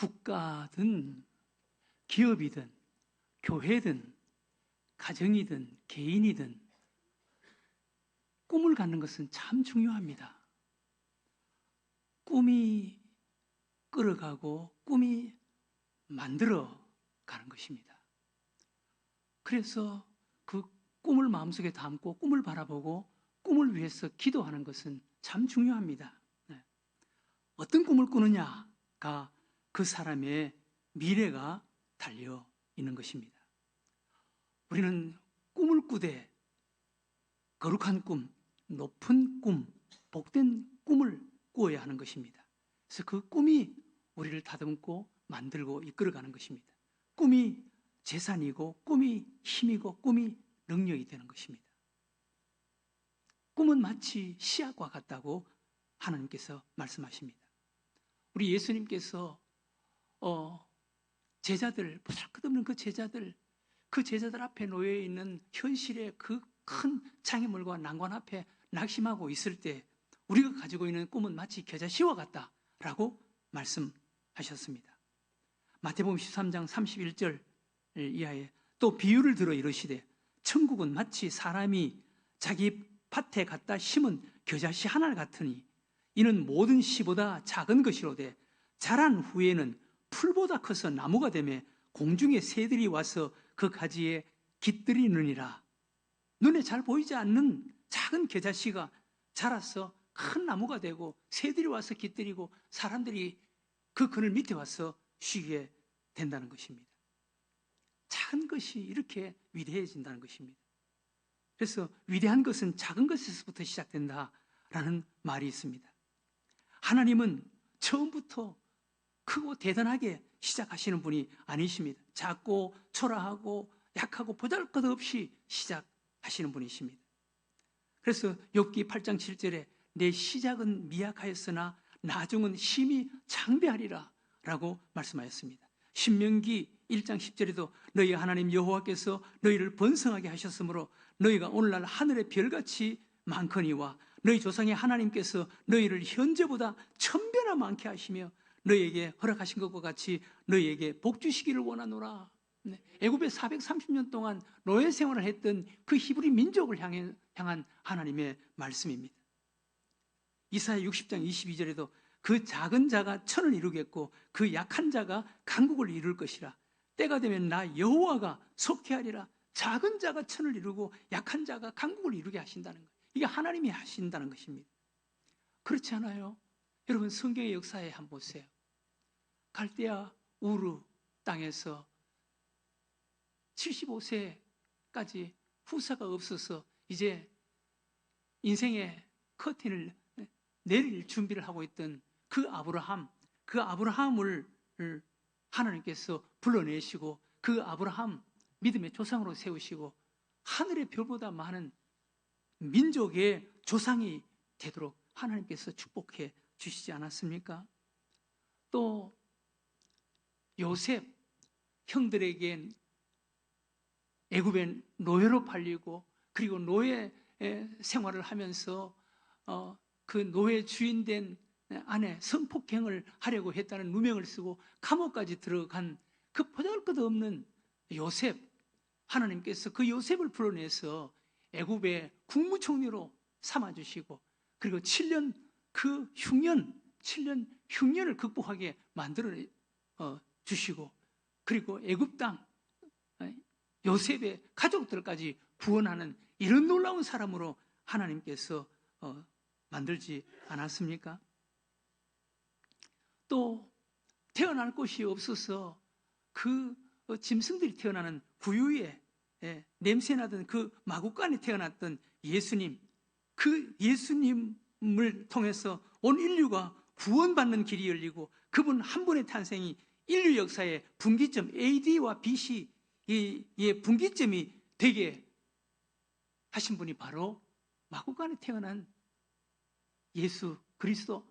국가든 기업이든 교회든 가정이든 개인이든 꿈을 갖는 것은 참 중요합니다. 꿈이 끌어가고 꿈이 만들어 가는 것입니다. 그래서 그 꿈을 마음속에 담고 꿈을 바라보고 꿈을 위해서 기도하는 것은 참 중요합니다. 어떤 꿈을 꾸느냐가 그 사람의 미래가 달려 있는 것입니다. 우리는 꿈을 꾸되 거룩한 꿈, 높은 꿈, 복된 꿈을 꾸어야 하는 것입니다. 그래서 그 꿈이 우리를 다듬고 만들고 이끌어가는 것입니다. 꿈이 재산이고 꿈이 힘이고 꿈이 능력이 되는 것입니다. 꿈은 마치 씨앗과 같다고 하나님께서 말씀하십니다. 우리 예수님께서 제자들, 보잘것없는 그 제자들 앞에 놓여 있는 현실의 그 큰 장애물과 난관 앞에 낙심하고 있을 때 우리가 가지고 있는 꿈은 마치 겨자씨와 같다라고 말씀하셨습니다. 마태복음 13장 31절 이하에 또 비유를 들어 이르시되 천국은 마치 사람이 자기 밭에 갖다 심은 겨자씨 하나 같으니 이는 모든 씨보다 작은 것이로되 자란 후에는 풀보다 커서 나무가 되며 공중의 새들이 와서 그 가지에 깃들이느니라. 눈에 잘 보이지 않는 작은 겨자씨가 자라서 큰 나무가 되고 새들이 와서 깃들이고 사람들이 그 그늘 밑에 와서 쉬게 된다는 것입니다. 작은 것이 이렇게 위대해진다는 것입니다. 그래서 위대한 것은 작은 것에서부터 시작된다라는 말이 있습니다. 하나님은 처음부터 크고 대단하게 시작하시는 분이 아니십니다. 작고 초라하고 약하고 보잘것없이 시작하시는 분이십니다. 그래서 욥기 8장 7절에 내 시작은 미약하였으나 나중은 심히 창대하리라 라고 말씀하였습니다. 신명기 1장 10절에도 너희 하나님 여호와께서 너희를 번성하게 하셨으므로 너희가 오늘날 하늘의 별같이 많거니와 너희 조상의 하나님께서 너희를 현재보다 1000배나 많게 하시며 너희에게 허락하신 것과 같이 너희에게 복 주시기를 원하노라. 애굽에 430년 동안 노예 생활을 했던 그 히브리 민족을 향한 하나님의 말씀입니다. 이사야 60장 22절에도 그 작은 자가 천을 이루겠고 그 약한 자가 강국을 이룰 것이라. 때가 되면 나 여호와가 속회하리라. 작은 자가 천을 이루고 약한 자가 강국을 이루게 하신다는 것. 이게 하나님이 하신다는 것입니다. 그렇지 않아요? 여러분 성경의 역사에 한번 보세요. 갈대아 우르 땅에서 75세까지 후사가 없어서 이제 인생의 커튼을 내릴 준비를 하고 있던 그 아브라함을 하나님께서 불러내시고 그 아브라함 믿음의 조상으로 세우시고 하늘의 별보다 많은 민족의 조상이 되도록 하나님께서 축복해 주시지 않았습니까? 또 요셉 형들에겐 애굽의 노예로 팔리고 그리고 노예 생활을 하면서 그 노예 주인된 아내 성폭행을 하려고 했다는 누명을 쓰고 감옥까지 들어간 그 보잘것없는 요셉, 하나님께서 그 요셉을 불러내서 애굽의 국무총리로 삼아주시고 그리고 7년 흉년을 극복하게 만들어 주시고 그리고 애굽 땅 요셉의 가족들까지 구원하는 이런 놀라운 사람으로 하나님께서 만들지 않았습니까? 또 태어날 곳이 없어서 그 짐승들이 태어나는 구유에 냄새나던 그 마구간에 태어났던 예수님, 그 예수님을 통해서 온 인류가 구원받는 길이 열리고 그분 한 분의 탄생이 인류 역사의 분기점 AD와 BC의 분기점이 되게 하신 분이 바로 마구간에 태어난 예수 그리스도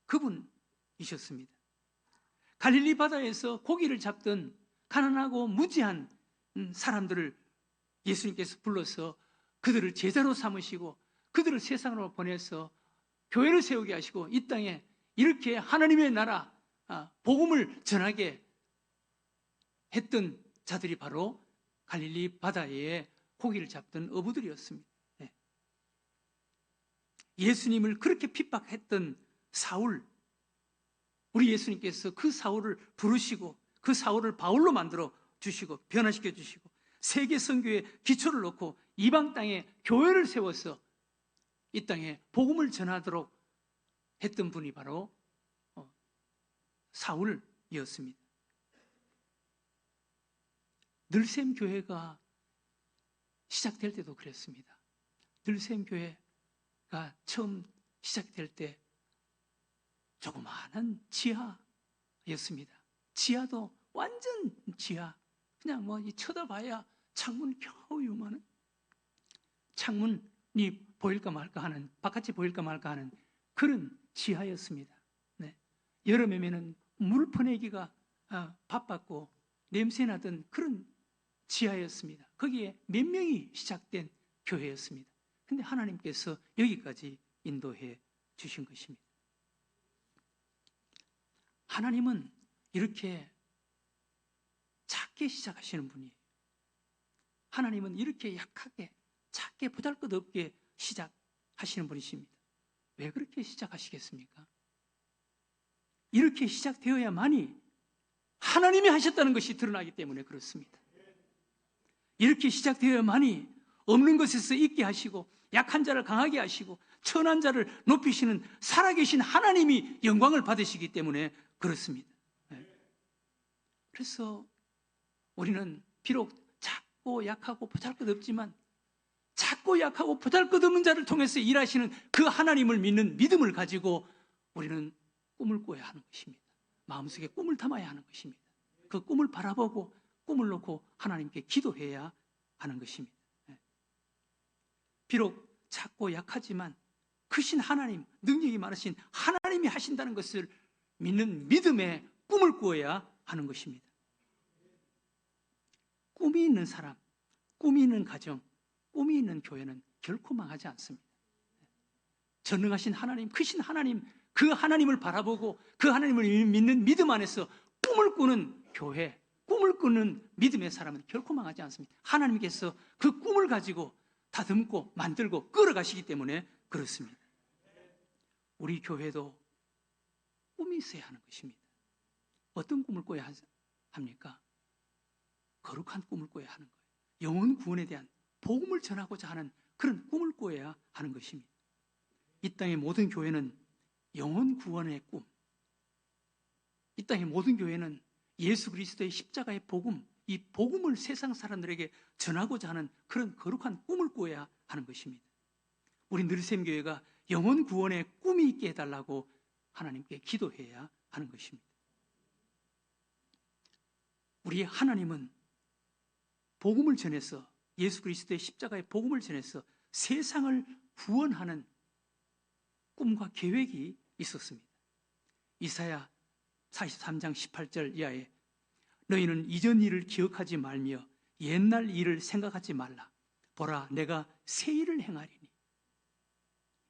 그분이셨습니다. 갈릴리 바다에서 고기를 잡던 가난하고 무지한 사람들을 예수님께서 불러서 그들을 제자로 삼으시고 그들을 세상으로 보내서 교회를 세우게 하시고 이 땅에 이렇게 하나님의 나라 복음을 전하게 했던 자들이 바로 갈릴리 바다에 고기를 잡던 어부들이었습니다. 예수님을 그렇게 핍박했던 사울, 우리 예수님께서 그 사울을 부르시고 그 사울을 바울로 만들어 주시고 변화시켜 주시고 세계 선교의 기초를 놓고 이방 땅에 교회를 세워서 이 땅에 복음을 전하도록 했던 분이 바로 사울이었습니다. 늘샘 교회가 시작될 때도 그랬습니다. 늘샘 교회가 처음 시작될 때 조그마한 지하였습니다. 지하도 완전 지하, 그냥 뭐 쳐다봐야 창문 겨우 요만한 창문이 보일까 말까 하는, 바깥이 보일까 말까 하는 그런 지하였습니다. 여름에는 물 퍼내기가 바빴고 냄새나던 그런 지하였습니다. 거기에 몇 명이 시작된 교회였습니다. 근데 하나님께서 여기까지 인도해 주신 것입니다. 하나님은 이렇게 작게 시작하시는 분이에요. 하나님은 이렇게 약하게, 작게, 보잘것없게 시작하시는 분이십니다. 왜 그렇게 시작하시겠습니까? 이렇게 시작되어야만이 하나님이 하셨다는 것이 드러나기 때문에 그렇습니다. 이렇게 시작되어야만이 없는 것에서 있게 하시고 약한 자를 강하게 하시고 천한 자를 높이시는 살아계신 하나님이 영광을 받으시기 때문에 그렇습니다. 그래서 우리는 비록 작고 약하고 보잘것없지만 작고 약하고 보잘것없는 자를 통해서 일하시는 그 하나님을 믿는 믿음을 가지고 우리는 꿈을 꿔야 하는 것입니다. 마음속에 꿈을 담아야 하는 것입니다. 그 꿈을 바라보고 꿈을 놓고 하나님께 기도해야 하는 것입니다. 비록 작고 약하지만 크신 하나님, 능력이 많으신 하나님이 하신다는 것을 믿는 믿음의 꿈을 꾸어야 하는 것입니다. 꿈이 있는 사람, 꿈이 있는 가정, 꿈이 있는 교회는 결코 망하지 않습니다. 전능하신 하나님, 크신 하나님, 그 하나님을 바라보고 그 하나님을 믿는 믿음 안에서 꿈을 꾸는 교회, 꿈을 꾸는 믿음의 사람은 결코 망하지 않습니다. 하나님께서 그 꿈을 가지고 다듬고 만들고 끌어가시기 때문에 그렇습니다. 우리 교회도 꿈이 있어야 하는 것입니다. 어떤 꿈을 꿔야 합니까? 거룩한 꿈을 꿔야 하는 거예요. 영혼 구원에 대한 복음을 전하고자 하는 그런 꿈을 꿔야 하는 것입니다. 이 땅의 모든 교회는 영혼 구원의 꿈, 이 땅의 모든 교회는 예수 그리스도의 십자가의 복음, 이 복음을 세상 사람들에게 전하고자 하는 그런 거룩한 꿈을 꿔야 하는 것입니다. 우리 늘샘교회가 영혼 구원의 꿈이 있게 해달라고 하나님께 기도해야 하는 것입니다. 우리 하나님은 복음을 전해서, 예수 그리스도의 십자가의 복음을 전해서 세상을 구원하는 꿈과 계획이 있었습니다. 이사야 43장 18절 이하에 너희는 이전 일을 기억하지 말며 옛날 일을 생각하지 말라. 보라, 내가 새 일을 행하리니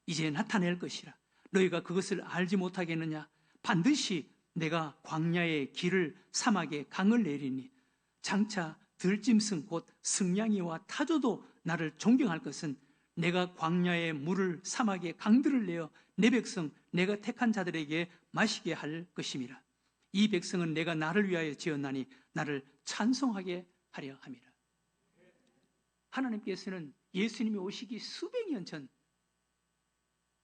이제 나타낼 것이라. 너희가 그것을 알지 못하겠느냐? 반드시 내가 광야의 길을 사막에 강을 내리니 장차 들짐승 곧 승냥이와 타조도 나를 존경할 것은 내가 광야의 물을 사막에 강들을 내어 내 백성 내가 택한 자들에게 마시게 할 것임이라. 이 백성은 내가 나를 위하여 지었나니 나를 찬송하게 하려 함이라. 하나님께서는 예수님이 오시기 수백 년 전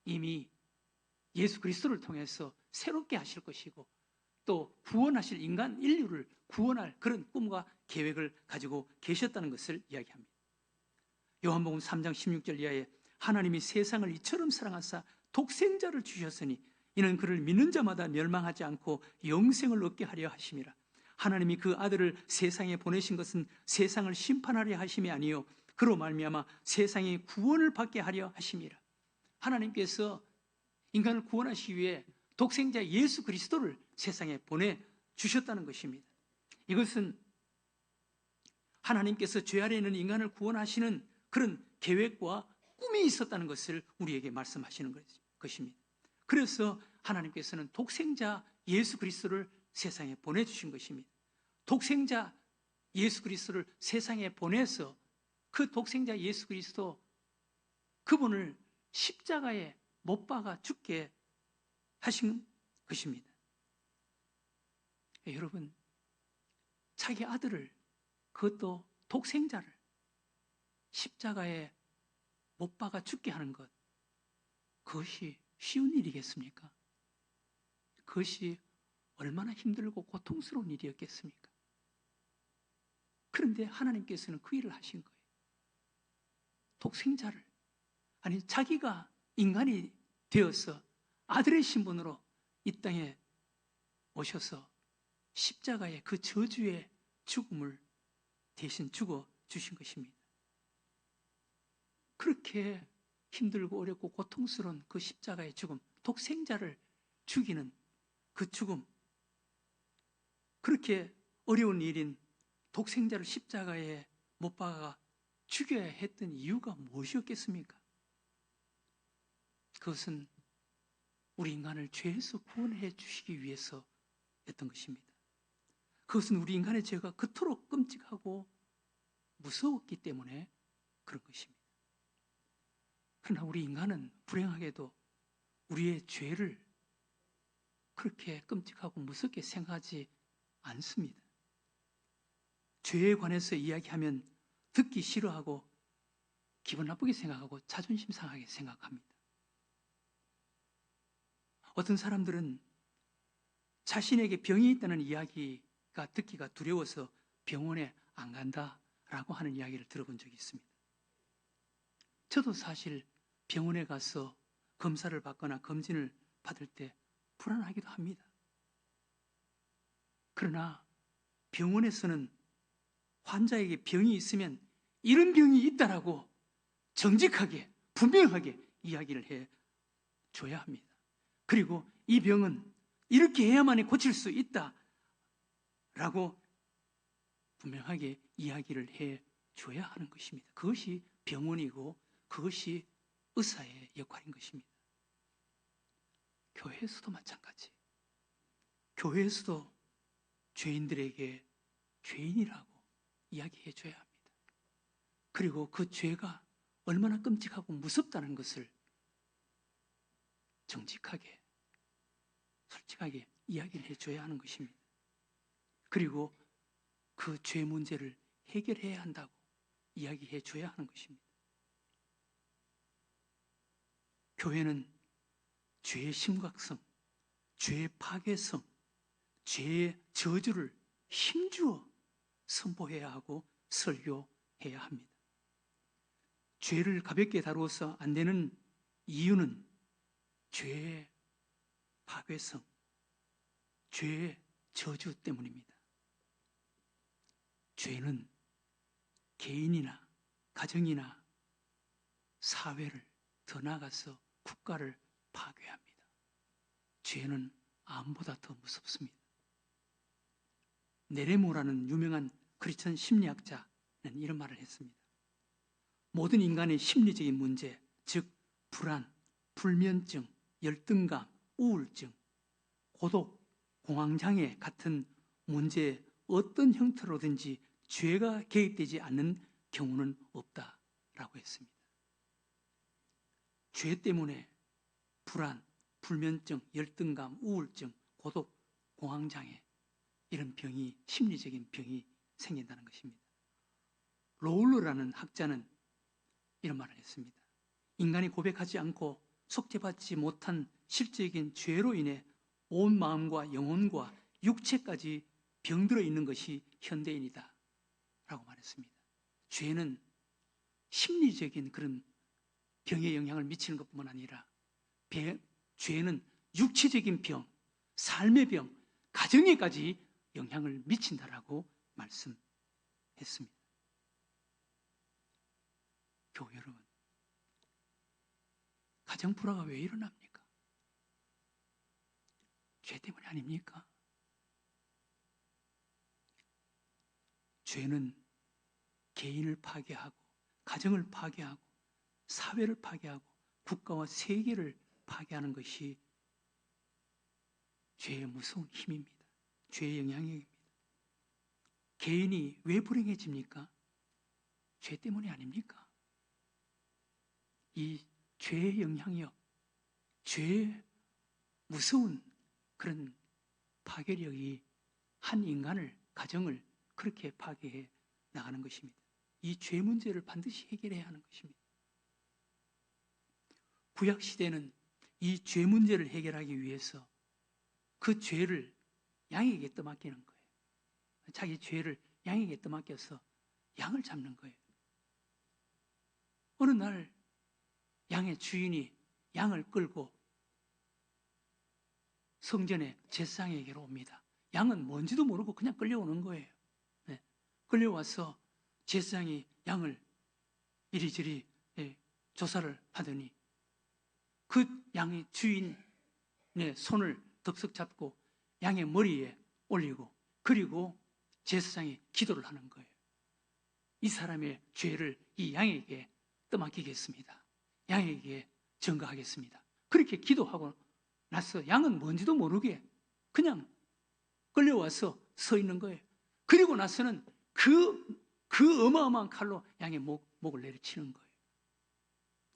이미 예수 그리스도를 통해서 새롭게 하실 것이고 또 구원하실 인간 인류를 구원할 그런 꿈과 계획을 가지고 계셨다는 것을 이야기합니다. 요한복음 3장 16절 이하에 하나님이 세상을 이처럼 사랑하사 독생자를 주셨으니 이는 그를 믿는 자마다 멸망하지 않고 영생을 얻게 하려 하심이라. 하나님이 그 아들을 세상에 보내신 것은 세상을 심판하려 하심이 아니요 그로 말미암아 세상이 구원을 받게 하려 하심이라. 하나님께서 인간을 구원하시기 위해 독생자 예수 그리스도를 세상에 보내주셨다는 것입니다. 이것은 하나님께서 죄 아래 있는 인간을 구원하시는 그런 계획과 꿈이 있었다는 것을 우리에게 말씀하시는 것입니다. 그래서 하나님께서는 독생자 예수 그리스도를 세상에 보내주신 것입니다. 독생자 예수 그리스도를 세상에 보내서 그 독생자 예수 그리스도 그분을 십자가에 못 박아 죽게 하신 것입니다. 여러분, 자기 아들을, 그것도 독생자를 십자가에 못 박아 죽게 하는 것, 그것이 쉬운 일이겠습니까? 그것이 얼마나 힘들고 고통스러운 일이었겠습니까? 그런데 하나님께서는 그 일을 하신 거예요. 독생자를, 아니 자기가 인간이 되어서 아들의 신분으로 이 땅에 오셔서 십자가의 그 저주의 죽음을 대신 죽어 주신 것입니다. 그렇게 힘들고 어렵고 고통스러운 그 십자가의 죽음, 독생자를 죽이는 그 죽음, 그렇게 어려운 일인 독생자를 십자가에 못 박아 죽여야 했던 이유가 무엇이었겠습니까? 그것은 우리 인간을 죄에서 구원해 주시기 위해서였던 것입니다. 그것은 우리 인간의 죄가 그토록 끔찍하고 무서웠기 때문에 그런 것입니다. 그러나 우리 인간은 불행하게도 우리의 죄를 그렇게 끔찍하고 무섭게 생각하지 않습니다. 죄에 관해서 이야기하면 듣기 싫어하고 기분 나쁘게 생각하고 자존심 상하게 생각합니다. 어떤 사람들은 자신에게 병이 있다는 이야기가 듣기가 두려워서 병원에 안 간다라고 하는 이야기를 들어본 적이 있습니다. 저도 사실 병원에 가서 검사를 받거나 검진을 받을 때 불안하기도 합니다. 그러나 병원에서는 환자에게 병이 있으면 이런 병이 있다라고 정직하게 분명하게 이야기를 해 줘야 합니다. 그리고 이 병은 이렇게 해야만이 고칠 수 있다라고 분명하게 이야기를 해 줘야 하는 것입니다. 그것이 병원이고 그것이 의사의 역할인 것입니다. 교회에서도 마찬가지. 교회에서도 죄인들에게 죄인이라고 이야기해 줘야 합니다. 그리고 그 죄가 얼마나 끔찍하고 무섭다는 것을 정직하게, 솔직하게 이야기를 해줘야 하는 것입니다. 그리고 그 죄 문제를 해결해야 한다고 이야기해 줘야 하는 것입니다. 교회는 죄의 심각성, 죄의 파괴성, 죄의 저주를 힘주어 선포해야 하고 설교해야 합니다. 죄를 가볍게 다루어서 안 되는 이유는 죄의 파괴성, 죄의 저주 때문입니다. 죄는 개인이나 가정이나 사회를 더 나아가서 국가를 파괴합니다. 죄는 암보다 더 무섭습니다. 네레모라는 유명한 크리스천 심리학자는 이런 말을 했습니다. 모든 인간의 심리적인 문제, 즉 불안, 불면증, 열등감, 우울증, 고독, 공황장애 같은 문제의 어떤 형태로든지 죄가 개입되지 않는 경우는 없다라고 했습니다. 죄 때문에 불안, 불면증, 열등감, 우울증, 고독, 공황장애 이런 병이, 심리적인 병이 생긴다는 것입니다. 로울러라는 학자는 이런 말을 했습니다. 인간이 고백하지 않고 속죄받지 못한 실제적인 죄로 인해 온 마음과 영혼과 육체까지 병들어 있는 것이 현대인이다 라고 말했습니다. 죄는 심리적인 그런 병에 영향을 미치는 것뿐만 아니라 죄는 육체적인 병, 삶의 병, 가정에까지 영향을 미친다라고 말씀했습니다. 교회 여러분, 가정 불화가 왜 일어납니까? 죄 때문이 아닙니까? 죄는 개인을 파괴하고 가정을 파괴하고 사회를 파괴하고 국가와 세계를 파괴하는 것이 죄의 무서운 힘입니다. 죄의 영향력입니다. 개인이 왜 불행해집니까? 죄 때문이 아닙니까? 이 죄의 영향력, 죄의 무서운 그런 파괴력이 한 인간을, 가정을 그렇게 파괴해 나가는 것입니다. 이 죄 문제를 반드시 해결해야 하는 것입니다. 구약시대는 이 죄 문제를 해결하기 위해서 그 죄를 양에게 떠맡기는 거예요. 자기 죄를 양에게 떠맡겨서 양을 잡는 거예요. 어느 날 양의 주인이 양을 끌고 성전의 제사장에게로 옵니다. 양은 뭔지도 모르고 그냥 끌려오는 거예요. 네. 끌려와서 제사장이 양을 이리저리 조사를 하더니 그 양의 주인의 손을 덥석 잡고 양의 머리에 올리고, 그리고 제사장이 기도를 하는 거예요. 이 사람의 죄를 이 양에게 떠맡기겠습니다. 양에게 전가하겠습니다. 그렇게 기도하고 나서 양은 뭔지도 모르게 그냥 끌려와서 서 있는 거예요. 그리고 나서는 그 어마어마한 칼로 양의 목을 내리치는 거예요.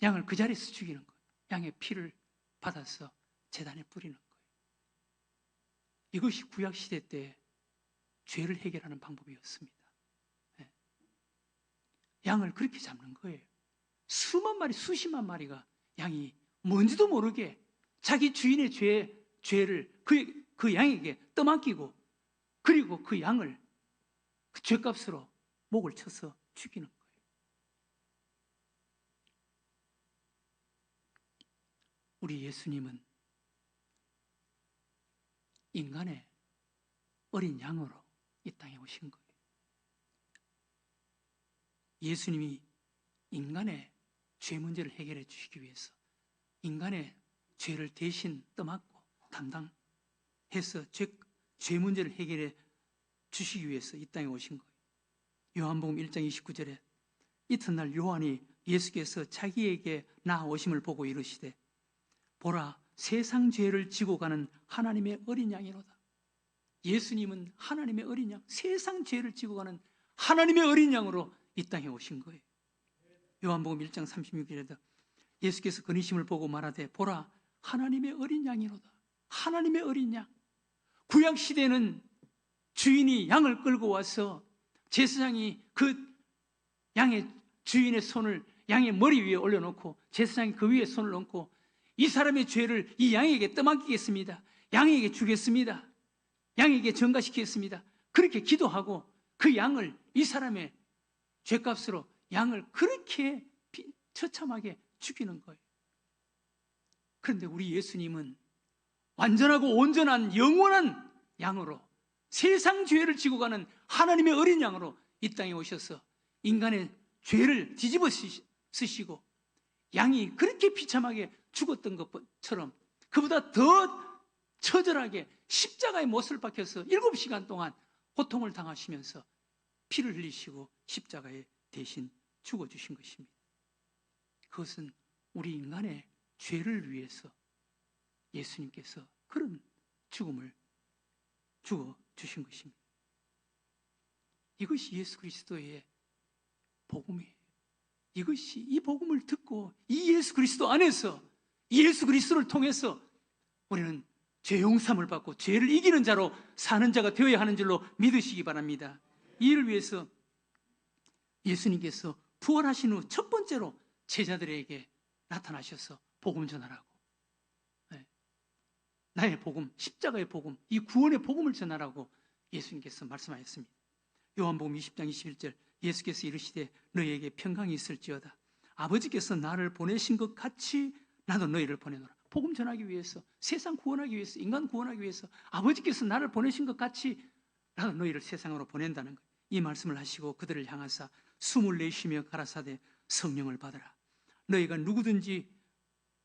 양을 그 자리에서 죽이는 거예요. 양의 피를 받아서 제단에 뿌리는 거예요. 이것이 구약시대 때 죄를 해결하는 방법이었습니다. 네. 양을 그렇게 잡는 거예요. 수만 마리, 수십만 마리가 양이 뭔지도 모르게 자기 주인의 죄를 그 양에게 떠맡기고, 그리고 그 양을 그 죄값으로 목을 쳐서 죽이는 거예요. 우리 예수님은 인간의 어린 양으로 이 땅에 오신 거예요. 예수님이 인간의 죄 문제를 해결해 주시기 위해서 인간의 죄를 대신 떠맡고 담당해서 죄 문제를 해결해 주시기 위해서 이 땅에 오신 거예요. 요한복음 1장 29절에 이튿날 요한이 예수께서 자기에게 나아오심을 보고 이르시되 보라, 세상 죄를 지고 가는 하나님의 어린 양이로다. 예수님은 하나님의 어린 양, 세상 죄를 지고 가는 하나님의 어린 양으로 이 땅에 오신 거예요. 요한복음 1장 36절에도 예수께서 그니심을 보고 말하되 보라, 하나님의 어린 양이로다. 하나님의 어린 양. 구약시대는 주인이 양을 끌고 와서 제사장이 그 양의 주인의 손을 양의 머리 위에 올려놓고 제사장이 그 위에 손을 얹고 이 사람의 죄를 이 양에게 떠맡기겠습니다. 양에게 주겠습니다. 양에게 전가시키겠습니다. 그렇게 기도하고 그 양을 이 사람의 죄값으로 양을 그렇게 처참하게 죽이는 거예요. 그런데 우리 예수님은 완전하고 온전한 영원한 양으로 세상 죄를 지고 가는 하나님의 어린 양으로 이 땅에 오셔서 인간의 죄를 뒤집어 쓰시고 양이 그렇게 비참하게 죽었던 것처럼 그보다 더 처절하게 십자가에 못을 박혀서 7시간 동안 고통을 당하시면서 피를 흘리시고 십자가에 대신 죽어주신 것입니다. 그것은 우리 인간의 죄를 위해서 예수님께서 그런 죽음을 죽어주신 것입니다. 이것이 예수 그리스도의 복음이에요. 이 복음을 듣고 이 예수 그리스도 안에서 이 예수 그리스도를 통해서 우리는 죄 용서함을 받고 죄를 이기는 자로 사는 자가 되어야 하는 줄로 믿으시기 바랍니다. 이를 위해서 예수님께서 부활하신 후 첫 번째로 제자들에게 나타나셔서 복음 전하라고, 나의 복음, 십자가의 복음, 이 구원의 복음을 전하라고 예수님께서 말씀하셨습니다. 요한복음 20장 21절 예수께서 이르시되 너희에게 평강이 있을지어다. 아버지께서 나를 보내신 것 같이 나도 너희를 보내노라. 복음 전하기 위해서, 세상 구원하기 위해서, 인간 구원하기 위해서 아버지께서 나를 보내신 것 같이 나도 너희를 세상으로 보낸다는 거예요. 이 말씀을 하시고 그들을 향하사 숨을 내쉬며 가라사대 성령을 받으라. 너희가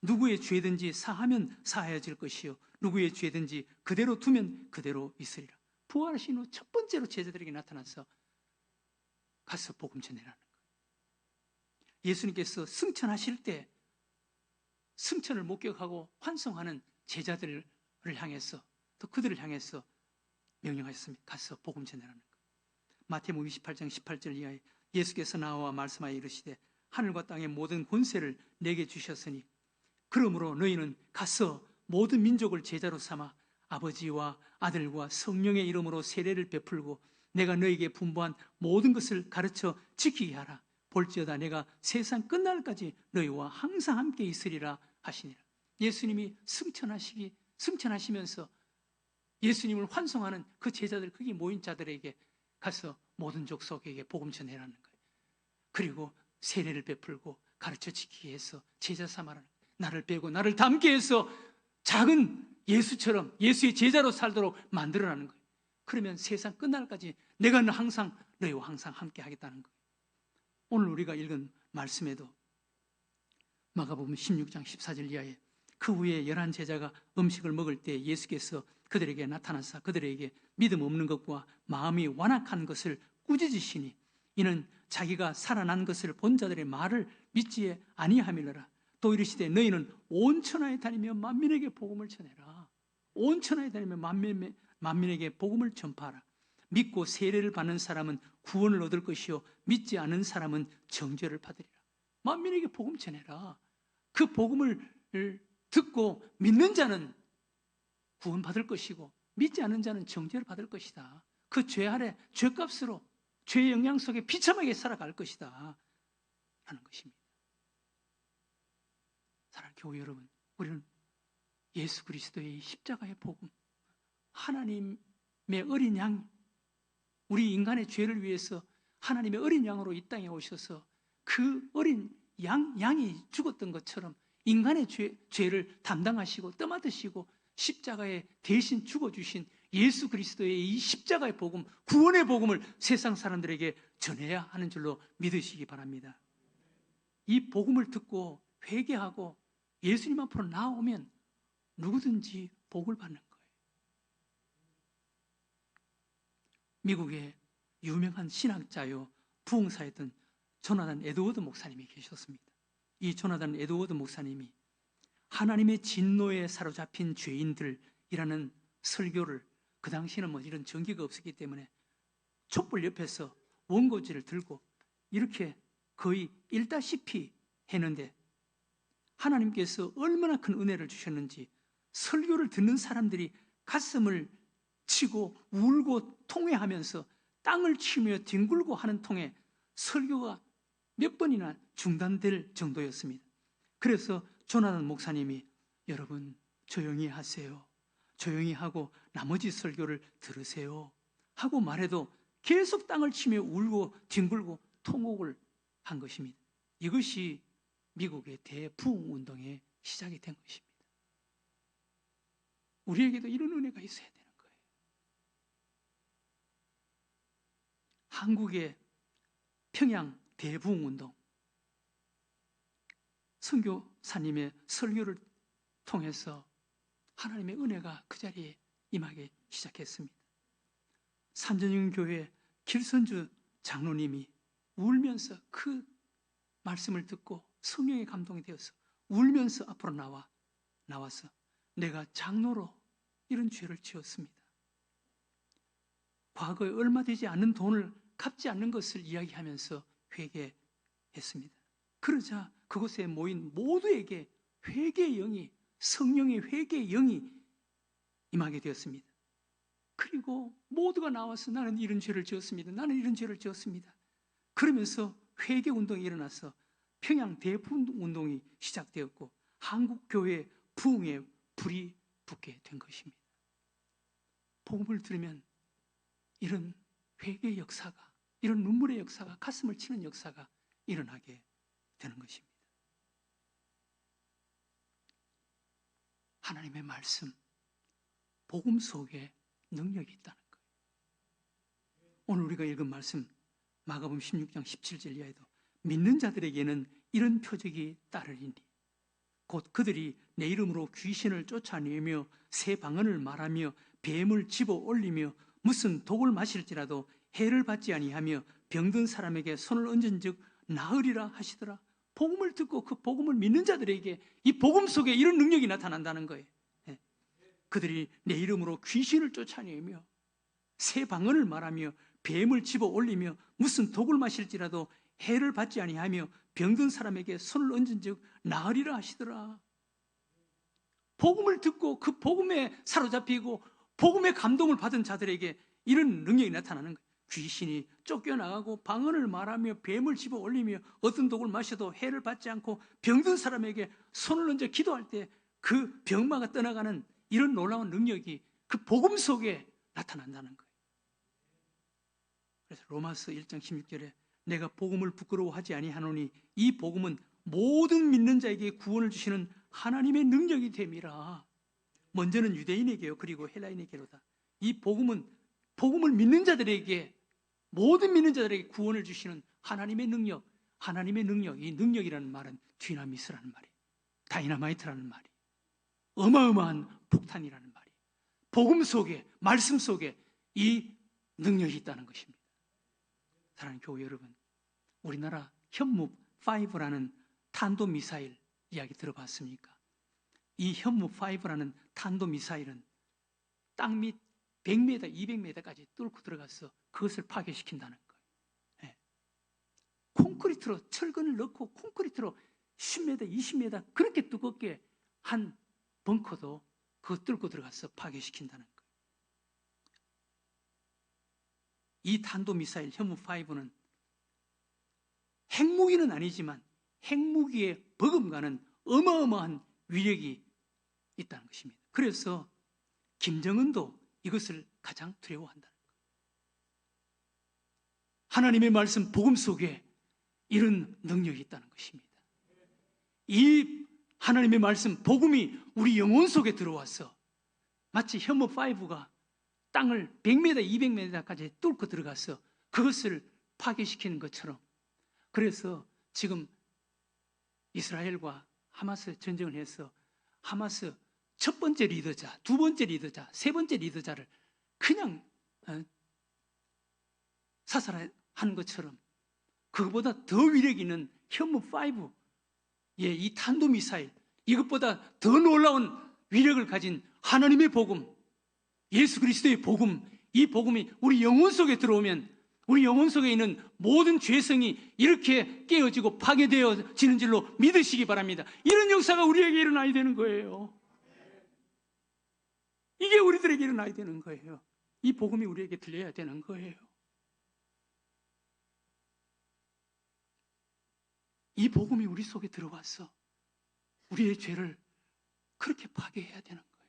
누구의 죄든지 사하면 사하여질 것이요 누구의 죄든지 그대로 두면 그대로 있으리라. 부활하신 후 첫 번째로 제자들에게 나타나서 가서 복음 전해라는 거예요. 예수님께서 승천하실 때 승천을 목격하고 환송하는 제자들을 향해서 또 그들을 향해서 명령하셨습니다. 가서 복음 전하라는 거예요. 마태복음 28장 18절 이하에 예수께서 나와 말씀하여 이르시되 하늘과 땅의 모든 권세를 내게 주셨으니 그러므로 너희는 가서 모든 민족을 제자로 삼아 아버지와 아들과 성령의 이름으로 세례를 베풀고 내가 너희에게 분부한 모든 것을 가르쳐 지키게 하라. 볼지어다 내가 세상 끝날까지 너희와 항상 함께 있으리라 하시니라. 예수님이 승천하시면서 예수님을 환송하는 그 제자들, 거기 모인 자들에게 가서 모든 족속에게 복음 전해라는 거예요. 그리고 세례를 베풀고 가르쳐 지키게 해서 제자 삼아라는 거예요. 나를 빼고 나를 닮게 해서 작은 예수처럼 예수의 제자로 살도록 만들어라는 거예요. 그러면 세상 끝날까지 내가 항상 너희와 항상 함께 하겠다는 거예요. 오늘 우리가 읽은 말씀에도 마가복음 16장 14절 이하에 그 후에 11 제자가 음식을 먹을 때 예수께서 그들에게 나타나사 그들에게 믿음 없는 것과 마음이 완악한 것을 꾸짖으시니 이는 자기가 살아난 것을 본 자들의 말을 믿지 아니함이로라. 또 이르시되 너희는 온 천하에 다니며 만민에게 복음을 전해라. 온 천하에 다니며 만민에게 복음을 전파하라. 믿고 세례를 받는 사람은 구원을 얻을 것이요 믿지 않은 사람은 정죄를 받으리라. 만민에게 복음 전해라. 그 복음을 듣고 믿는 자는 구원받을 것이고 믿지 않은 자는 정죄를 받을 것이다. 그 죄 아래 죄값으로 죄의 영향 속에 비참하게 살아갈 것이다 라는 것입니다. 사랑하는 교회 여러분, 우리는 예수 그리스도의 십자가의 복음, 하나님의 어린 양, 우리 인간의 죄를 위해서 하나님의 어린 양으로 이 땅에 오셔서 그 어린 양이 죽었던 것처럼 인간의 죄를 담당하시고 떠맡으시고 십자가에 대신 죽어주신 예수 그리스도의 이 십자가의 복음, 구원의 복음을 세상 사람들에게 전해야 하는 줄로 믿으시기 바랍니다. 이 복음을 듣고 회개하고 예수님 앞으로 나오면 누구든지 복을 받는 거예요. 미국의 유명한 신학자요 부흥사였던 조나단 에드워드 목사님이 계셨습니다. 이 조나단 에드워드 목사님이 하나님의 진노에 사로잡힌 죄인들이라는 설교를, 그 당시에는 뭐 이런 전기가 없었기 때문에 촛불 옆에서 원고지를 들고 이렇게 거의 읽다시피 했는데 하나님께서 얼마나 큰 은혜를 주셨는지 설교를 듣는 사람들이 가슴을 치고 울고 통회하면서 땅을 치며 뒹굴고 하는 통에 설교가 몇 번이나 중단될 정도였습니다. 그래서 조나단 목사님이 여러분 조용히 하세요, 조용히 하고 나머지 설교를 들으세요 하고 말해도 계속 땅을 치며 울고 뒹굴고 통곡을 한 것입니다. 이것이 미국의 대부흥운동의 시작이 된 것입니다. 우리에게도 이런 은혜가 있어야 되는 거예요. 한국의 평양 대부흥운동, 선교사님의 설교를 통해서 하나님의 은혜가 그 자리에 임하기 시작했습니다. 삼전영교회 길선주 장로님이 울면서 그 말씀을 듣고 성령의 감동이 되어서 울면서 앞으로 나와서 내가 장로로 이런 죄를 지었습니다. 과거에 얼마 되지 않은 돈을 갚지 않는 것을 이야기하면서 회개했습니다. 그러자 그곳에 모인 모두에게 회개의 영이, 성령의 회개의 영이 임하게 되었습니다. 그리고 모두가 나와서 나는 이런 죄를 지었습니다. 나는 이런 죄를 지었습니다. 그러면서 회개운동이 일어나서 평양 대부흥운동이 시작되었고 한국교회 부흥에 불이 붙게 된 것입니다. 복음을 들으면 이런 회개의 역사가, 이런 눈물의 역사가, 가슴을 치는 역사가 일어나게 되는 것입니다. 하나님의 말씀, 복음 속에 능력이 있다는 거예요. 오늘 우리가 읽은 말씀 마가복음 16장 17절 이하에도 믿는 자들에게는 이런 표적이 따르리니 곧 그들이 내 이름으로 귀신을 쫓아내며 새 방언을 말하며 뱀을 집어 올리며 무슨 독을 마실지라도 해를 받지 아니하며 병든 사람에게 손을 얹은즉 나으리라 하시더라. 복음을 듣고 그 복음을 믿는 자들에게 이 복음 속에 이런 능력이 나타난다는 거예요. 그들이 내 이름으로 귀신을 쫓아내며 새 방언을 말하며 뱀을 집어 올리며 무슨 독을 마실지라도 해를 받지 아니하며 병든 사람에게 손을 얹은즉 나으리라 하시더라. 복음을 듣고 그 복음에 사로잡히고 복음의 감동을 받은 자들에게 이런 능력이 나타나는 거예요. 귀신이 쫓겨나가고 방언을 말하며 뱀을 집어 올리며 어떤 독을 마셔도 해를 받지 않고 병든 사람에게 손을 얹어 기도할 때 그 병마가 떠나가는 이런 놀라운 능력이 그 복음 속에 나타난다는 거예요. 그래서 로마서 1장 16절에 내가 복음을 부끄러워하지 아니하노니 이 복음은 모든 믿는 자에게 구원을 주시는 하나님의 능력이 됨이라. 먼저는 유대인에게요, 그리고 헬라인에게로다. 이 복음은 복음을 믿는 자들에게, 모든 믿는 자들에게 구원을 주시는 하나님의 능력, 하나님의 능력. 이 능력이라는 말은 디나미스라는 말이에요. 다이나마이트라는 말이에요. 어마어마한 폭탄이라는 말이에요. 복음 속에, 말씀 속에 이 능력이 있다는 것입니다. 사랑하는 교회 여러분, 우리나라 현무5라는 탄도미사일 이야기 들어봤습니까? 이 현무5라는 탄도미사일은 땅 밑 100m, 200m까지 뚫고 들어가서 그것을 파괴시킨다는 거예요. 네. 콘크리트로 철근을 넣고 콘크리트로 10m, 20m 그렇게 두껍게 한 벙커도 그거 뚫고 들어가서 파괴시킨다는 거예요. 이 탄도미사일 현무5는 핵무기는 아니지만 핵무기에 버금가는 어마어마한 위력이 있다는 것입니다. 그래서 김정은도 이것을 가장 두려워한다는 거예요. 하나님의 말씀 복음 속에 이런 능력이 있다는 것입니다. 이 하나님의 말씀 복음이 우리 영혼 속에 들어와서 마치 현무5가 땅을 100m, 200m까지 뚫고 들어가서 그것을 파괴시키는 것처럼, 그래서 지금 이스라엘과 하마스 전쟁을 해서 하마스 첫 번째 리더자, 두 번째 리더자, 세 번째 리더자를 그냥 사살하는 것처럼 그것보다 더 위력 있는 현무5의 이 탄도미사일, 이것보다 더 놀라운 위력을 가진 하나님의 복음, 예수 그리스도의 복음, 이 복음이 우리 영혼 속에 들어오면 우리 영혼 속에 있는 모든 죄성이 이렇게 깨어지고 파괴되어지는 줄로 믿으시기 바랍니다. 이런 역사가 우리에게 일어나야 되는 거예요. 이게 우리들에게 일어나야 되는 거예요. 이 복음이 우리에게 들려야 되는 거예요. 이 복음이 우리 속에 들어와서 우리의 죄를 그렇게 파괴해야 되는 거예요.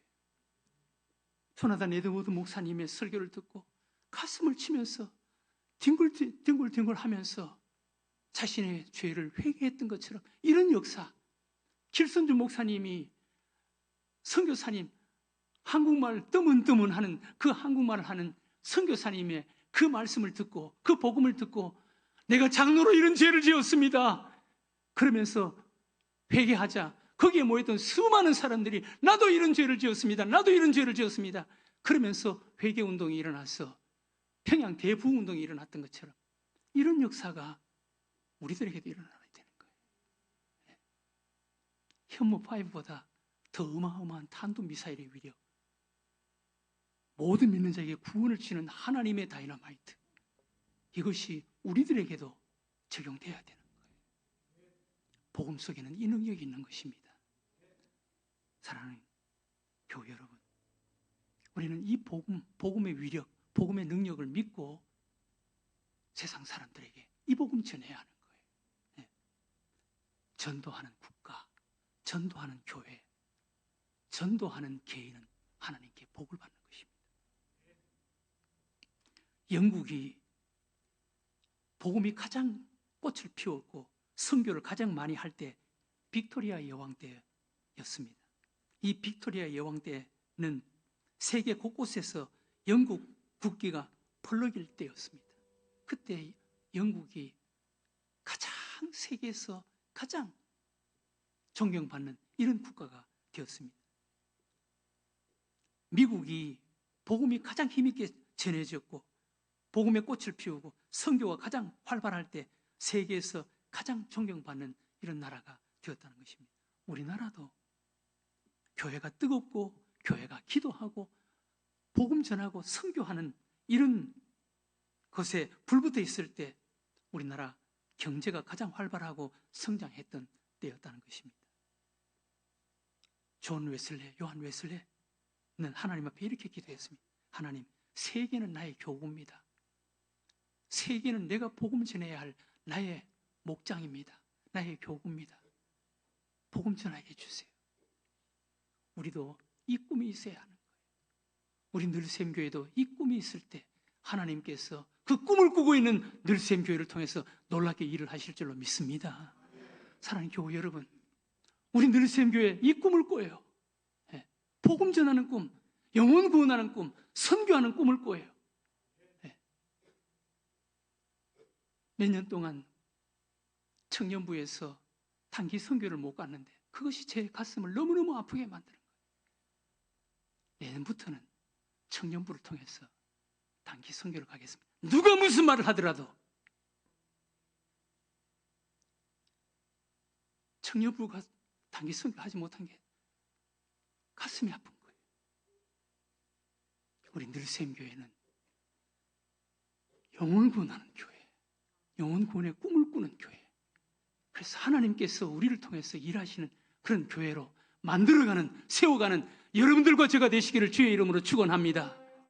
조나단 에드워드 목사님의 설교를 듣고 가슴을 치면서 뒹굴뒹굴 하면서 자신의 죄를 회개했던 것처럼 이런 역사, 길선주 목사님이 선교사님 한국말 뜨문뜨문하는 그 한국말을 하는 선교사님의 그 말씀을 듣고 그 복음을 듣고 내가 장로로 이런 죄를 지었습니다 그러면서 회개하자 거기에 모였던 수많은 사람들이 나도 이런 죄를 지었습니다, 나도 이런 죄를 지었습니다 그러면서 회개운동이 일어나서 평양 대부흥운동이 일어났던 것처럼 이런 역사가 우리들에게도 일어나야 되는 거예요. 현무5보다 더 어마어마한 탄도미사일의 위력, 모든 믿는 자에게 구원을 주는 하나님의 다이너마이트, 이것이 우리들에게도 적용돼야 되는 거예요. 복음 속에는 이 능력이 있는 것입니다. 사랑하는 교회 여러분, 우리는 이 복음의 위력, 복음의 능력을 믿고 세상 사람들에게 이 복음 전해야 하는 거예요. 네. 전도하는 국가, 전도하는 교회, 전도하는 개인은 하나님께 복을 받는 것입니다. 영국이 복음이 가장 꽃을 피웠고 선교를 가장 많이 할 때 빅토리아 여왕 때였습니다. 이 빅토리아 여왕 때는 세계 곳곳에서 영국 국기가 펄럭일 때였습니다. 그때 영국이 가장 세계에서 가장 존경받는 이런 국가가 되었습니다. 미국이 복음이 가장 힘있게 전해졌고 복음의 꽃을 피우고 선교가 가장 활발할 때 세계에서 가장 존경받는 이런 나라가 되었다는 것입니다. 우리나라도 교회가 뜨겁고 교회가 기도하고 복음 전하고 선교하는 이런 것에 불붙어 있을 때 우리나라 경제가 가장 활발하고 성장했던 때였다는 것입니다. 존 웨슬레, 요한 웨슬레는 하나님 앞에 이렇게 기도했습니다. 하나님, 세계는 나의 교구입니다. 세계는 내가 복음 전해야 할 나의 목장입니다. 나의 교구입니다. 복음 전하게 해주세요. 우리도 이 꿈이 있어야 하는 거예요. 우리 늘샘교회도 이 꿈이 있을 때 하나님께서 그 꿈을 꾸고 있는 늘샘교회를 통해서 놀랍게 일을 하실 줄로 믿습니다. 사랑하는 교우 여러분, 우리 늘샘교회 이 꿈을 꿔요. 복음 전하는 꿈, 영혼 구원하는 꿈, 선교하는 꿈을 꿔요. 몇 년 동안 청년부에서 단기 선교를 못 갔는데 그것이 제 가슴을 너무너무 아프게 만드는 거예요. 내년부터는 청년부를 통해서 단기 선교를 가겠습니다. 누가 무슨 말을 하더라도 청년부가 단기 선교하지 못한 게 가슴이 아픈 거예요. 우리 늘샘교회는 영혼 구원하는 교회, 영혼 구원의 꿈을 꾸는 교회. 그래서 하나님께서 우리를 통해서 일하시는 그런 교회로 만들어가는, 세워가는 여러분들과 제가 되시기를 주의 이름으로 축원합니다.